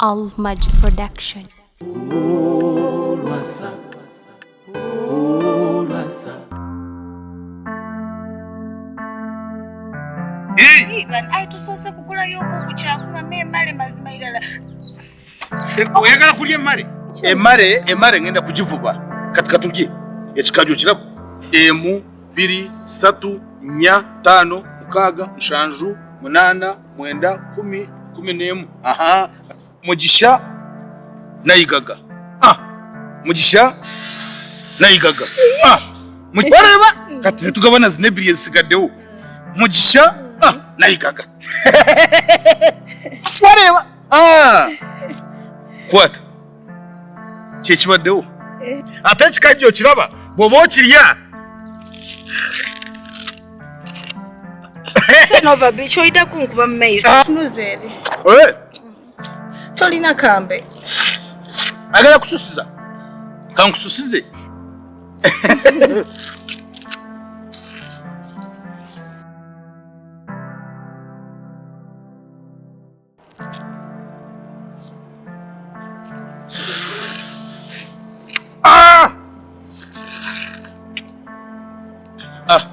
Almagic production. Lwasa. Ai tusose kugula yoku kuchakula me male mazima ilala. Oyagala kulya emare ngenda kujivuba katika tulye ekikajo kirabo 1 2 3 4 5 6 7 8 9 10 11 aha Mugisha Nayigaga Mugisha Nayigaga wareba kati tugabana zinebiriye sigadeho Mugisha Nayigaga wareba kwata chechibaddewo ate ekikajjo kiraba bwoba okirya Nova bicho ida kunkuba mmeiso tunuzere tolina kambe agala kususiza kankususize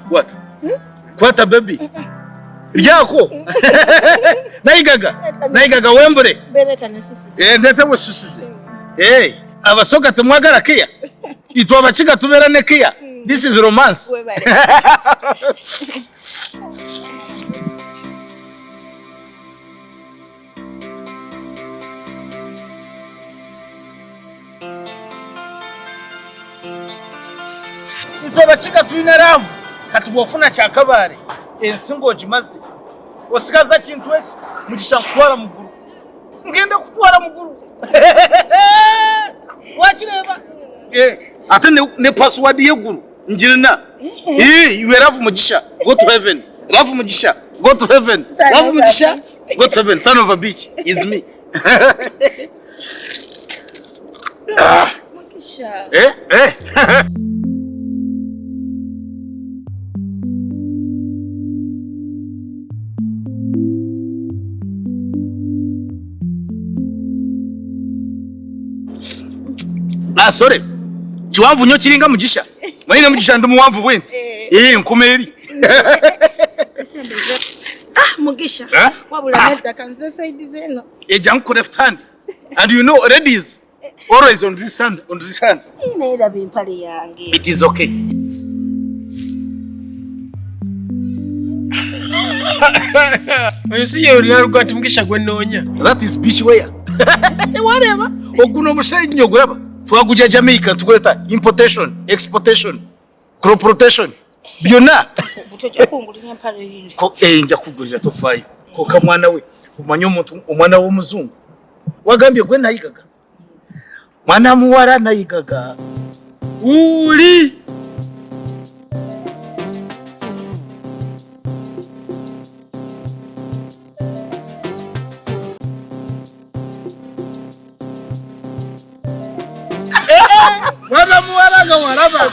what? Kwata baby. Yako. Nayigaga wembure. Bereta nesusize. Ndeta wesusize. Abasoka tumwagara kia. Itwa bachiga tuberane kia. This is romance. Itwa bachiga tuina ravu. Katubofuna chakabare ensingo jimaze osigaza kintu eki Mugisha kutwara muguru ngenda kutwara muguru wachireba ate ne password yeguru njirina you love Mugisha go to heaven love Mugisha go to heaven love Mugisha go to heaven son of a bitch is me Mugisha sorry chiwamvu nyo kiringa Mugisha mwine Mugisha ndi muwamvu bwene nkumeri Mugisha wabula nedda kanze side zeno jump left hand and you know ladies always on this hand inaida bimpale yange it is okay you see you laruka ati Mugisha gwenonya that is beach wear whatever okuno mushayi nyoguraba twaguja Jamaica tukoleta importation exportation crop rotation biona butoje kungulinya mpale yindi ko nja kugurira tofayi ko kamwana we umanyo umuntu umwana wo muzungu wagambye gwe Nayigaga mwana muwara Nayigaga uli mwana muwaraga waraba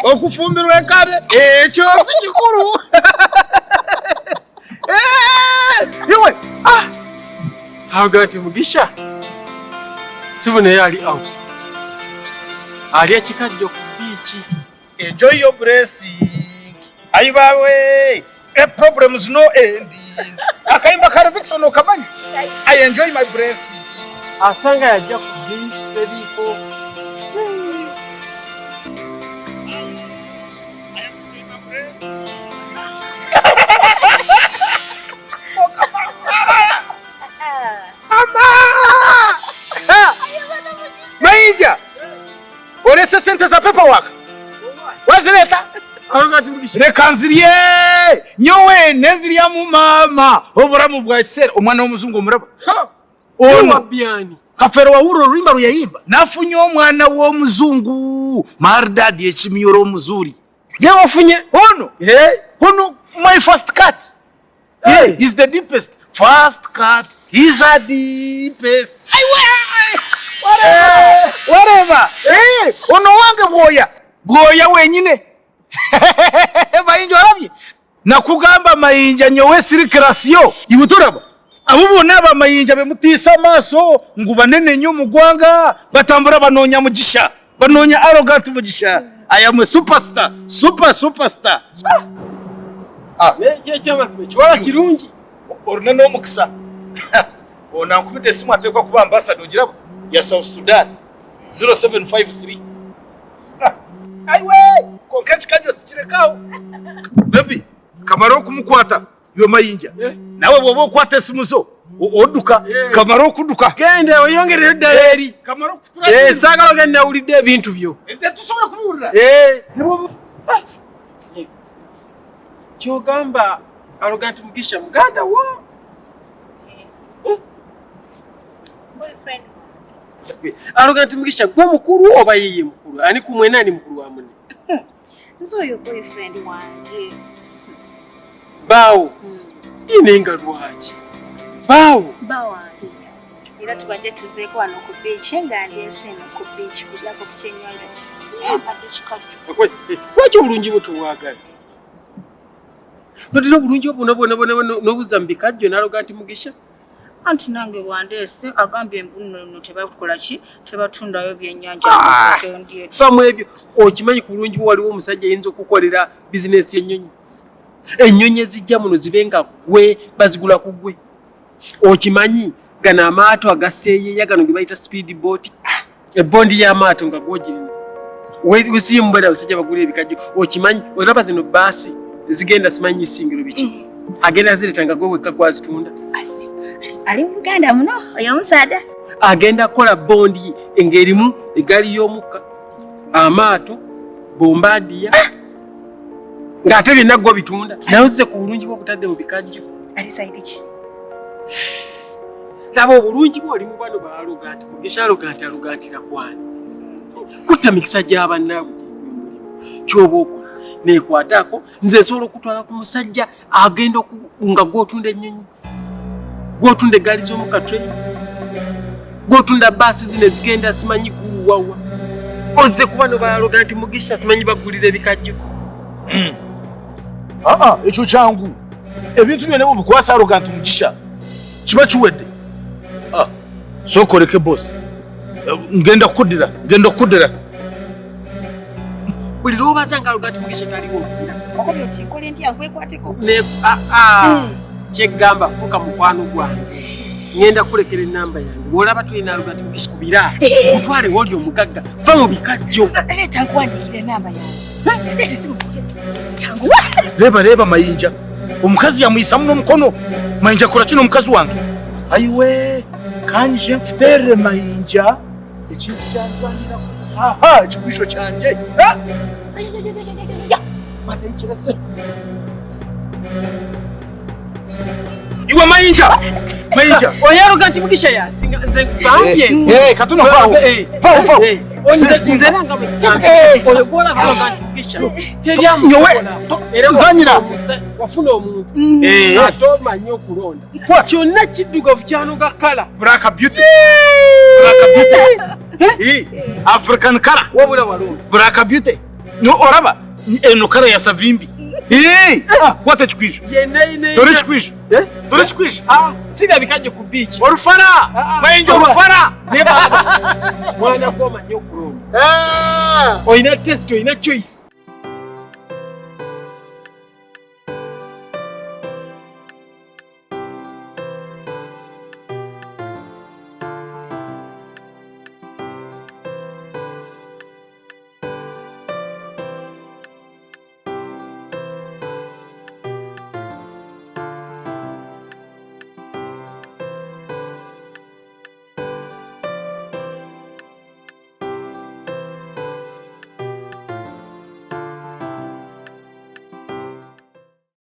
okufumbirwa kare ekyo sikikuru yewe hagati Mugisha sibone yali out ali ekikajjo ku beach enjoy your blessing ayibawe problems no ending akaimba kare Vixen okamanyi I enjoy my blessing asanga yajja ku beach teriko Mayinja orese sente za paperwork wazileta hagati Mugisha rekanzirie nyowe nezirya mu mama oburamu bwa kisera omwana w'omuzungu omuraba ono biani kafero wa uro rimba ruyayimba nafunye omwana w'omuzungu mardad yechimiyoro muzuri je wafunye ono my first cut is the deepest first cut is a deepest whatever ono wange bwoya wenyine Mayinja arabye nakugamba Mayinja nyowe sirikirasiyo ibuturaba abo bonna Mayinja be mutisa amaso ngo banene nnyo mu gwanga batambura banonya Mugisha banonya arrogant Mugisha. I am a superstar superstar. Meje cyamazime kiwala kirungi oruna no mukisa ona nkubide simu atekwa kuba ambassador girabo ya South Sudan 0753 aiwe konkechi kajo sikirekao baby kamaro kumukwata yo Mayinja nawe bobo kwata simu zo oduka kamaro kuduka gende oyongere daleri kamaro kutura sagalo genda ulide ebintu byo ende tusobola kumurira nibo kyogamba arrogant Mugisha muganda wo boyfriend arrogant Mugisha gwe mukuru oba yeye mukuru ani kumwe nani mukuru wa mune nzo yo boyfriend wange bawo inenga lwachi bawo era tubadde tuzeeko wano ku beach nga ndenseno ku beach kujako ku kyenyanja abadde kikajjo lwaki obulungi bwo tobwagala notera obulungi obwo nobuza mbikajjo n'arrogant Mugisha anti nange wandeese agambye embuno tebakola ki tebatundayo byennyanja musake ndiye famu ebyo okimanyi ku bulungi bwo waliwo omusajja ayinza okukolera bizinesi y'ennyonyi ennyonyi ezijja muno zibenga gwe bazigula ku gwe okimanyi gana amaato agaseeyeeya gano ge bayita speed boat ebondi y'amaato nga gwogirina wesimbwera abasajja bagula ebikajjo okimanyi olaba zino baasi zigenda simanyi singiro biki agenda ziretanga gwe wekka gwazitunda ali mu Buganda muno oyo musaada agenda kola bondi engerimu egali y'omukka amaato bombadiya ng'ate byonna gwo bitunda naye ozze ku bulungi bw'obutadde mu bikajjo ali saidi ki laba obulungi bw'oli mu bano ba arrogant Mugisha arrogantira kwani kutta mikisa gy'abannaabwe ky'oba okola neekwataako nze nsobola okutwala ku musajja agenda nga gw'otunda ennyonyi gw'otunda eggaali z'omukka train gw'otunda baasi zino ezigenda simanyi guwawa ozze ku bano ba arrogant Mugisha simanyi bagulira ebikajjo ekyo kyangu ebintu byonna bikwasa arrogant Mugisha kiba kiwedde sokoleke boss ngenda kuddira buli lwobaza nga arrogant Mugisha taliwo okola oti nkole ntya nkwekwateko kyeggamba fuuka mukwano gwange ngenda kulekera enamba yange bw'olaba tulina arrogant Mugisha kubira mutwale woli omugagga va mu bikajjo leeta nkuwandiikira enamba yange leba Mayinja omukazi yamuyisa muno omukono Mayinja kola kino omukazi wange aiwe kanje nfutere Mayinja ekintu kyanzanyirako ekikwisho kyanje iwe Mayinja oyo arrogant Mugisha yasinga nze bambye katono vao nze nanga oyo gwola arrogant Mugisha teryamusobola Suzanyira wafuna omuntu ate omanyi okulonda kyonna kiddugavu kyanoga kala Black beauty African color wabula walonda Black beauty no oraba eno kala ya savimbi kwata chikwisho tore chikwisho sina bikajjo ku beach orufara Mayinja orufara mwana ko omanyi okulonda oyina test oyina choice